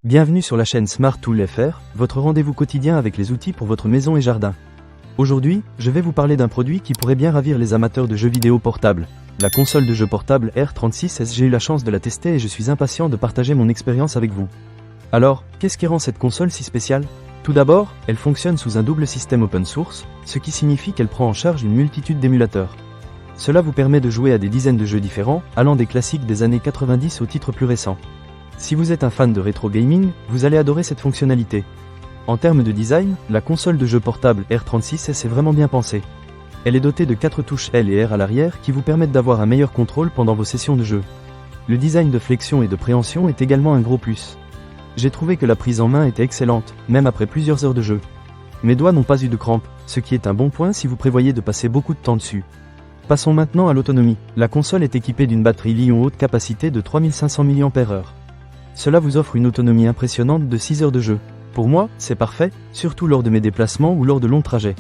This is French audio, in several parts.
Bienvenue sur la chaîne Smart Tool FR, votre rendez-vous quotidien avec les outils pour votre maison et jardin. Aujourd'hui, je vais vous parler d'un produit qui pourrait bien ravir les amateurs de jeux vidéo portables. La console de jeu portable R36S. J'ai eu la chance de la tester et je suis impatient de partager mon expérience avec vous. Alors, qu'est-ce qui rend cette console si spéciale ? Tout d'abord, elle fonctionne sous un double système open source, ce qui signifie qu'elle prend en charge une multitude d'émulateurs. Cela vous permet de jouer à des dizaines de jeux différents, allant des classiques des années 90 aux titres plus récents. Si vous êtes un fan de rétro gaming, vous allez adorer cette fonctionnalité. En termes de design, la console de jeu portable R36S est vraiment bien pensée. Elle est dotée de 4 touches L et R à l'arrière qui vous permettent d'avoir un meilleur contrôle pendant vos sessions de jeu. Le design de flexion et de préhension est également un gros plus. J'ai trouvé que la prise en main était excellente, même après plusieurs heures de jeu. Mes doigts n'ont pas eu de crampes, ce qui est un bon point si vous prévoyez de passer beaucoup de temps dessus. Passons maintenant à l'autonomie. La console est équipée d'une batterie Li-ion haute capacité de 3500 mAh. Cela vous offre une autonomie impressionnante de 6 heures de jeu. Pour moi, c'est parfait, surtout lors de mes déplacements ou lors de longs trajets.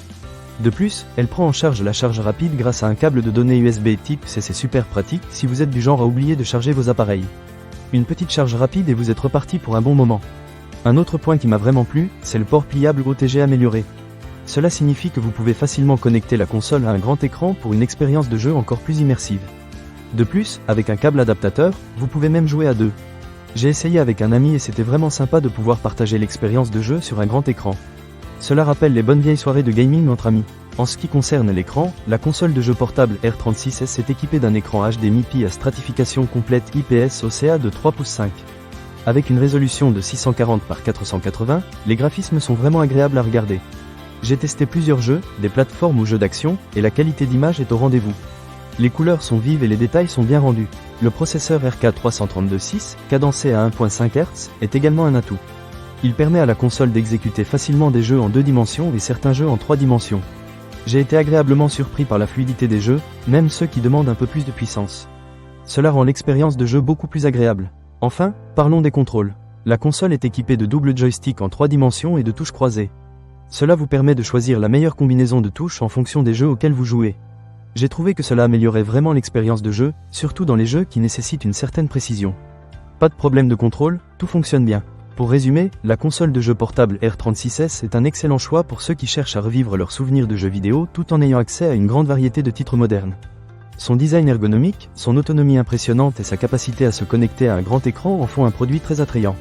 De plus, elle prend en charge la charge rapide grâce à un câble de données USB type C. C'est super pratique si vous êtes du genre à oublier de charger vos appareils. Une petite charge rapide et vous êtes reparti pour un bon moment. Un autre point qui m'a vraiment plu, c'est le port pliable OTG amélioré. Cela signifie que vous pouvez facilement connecter la console à un grand écran pour une expérience de jeu encore plus immersive. De plus, avec un câble adaptateur, vous pouvez même jouer à deux. J'ai essayé avec un ami et c'était vraiment sympa de pouvoir partager l'expérience de jeu sur un grand écran. Cela rappelle les bonnes vieilles soirées de gaming entre amis. En ce qui concerne l'écran, la console de jeu portable R36S est équipée d'un écran HD MIPI à stratification complète IPS OCA de 3 pouces 5. Avec une résolution de 640 par 480, les graphismes sont vraiment agréables à regarder. J'ai testé plusieurs jeux, des plateformes ou jeux d'action, et la qualité d'image est au rendez-vous. Les couleurs sont vives et les détails sont bien rendus. Le processeur RK332-6, cadencé à 1.5 Hz, est également un atout. Il permet à la console d'exécuter facilement des jeux en 2 dimensions et certains jeux en 3 dimensions. J'ai été agréablement surpris par la fluidité des jeux, même ceux qui demandent un peu plus de puissance. Cela rend l'expérience de jeu beaucoup plus agréable. Enfin, parlons des contrôles. La console est équipée de double joystick en 3 dimensions et de touches croisées. Cela vous permet de choisir la meilleure combinaison de touches en fonction des jeux auxquels vous jouez. J'ai trouvé que cela améliorait vraiment l'expérience de jeu, surtout dans les jeux qui nécessitent une certaine précision. Pas de problème de contrôle, tout fonctionne bien. Pour résumer, la console de jeu portable R36S est un excellent choix pour ceux qui cherchent à revivre leurs souvenirs de jeux vidéo tout en ayant accès à une grande variété de titres modernes. Son design ergonomique, son autonomie impressionnante et sa capacité à se connecter à un grand écran en font un produit très attrayant.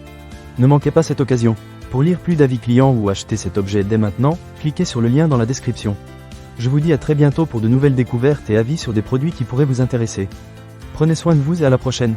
Ne manquez pas cette occasion. Pour lire plus d'avis clients ou acheter cet objet dès maintenant, cliquez sur le lien dans la description. Je vous dis à très bientôt pour de nouvelles découvertes et avis sur des produits qui pourraient vous intéresser. Prenez soin de vous et à la prochaine.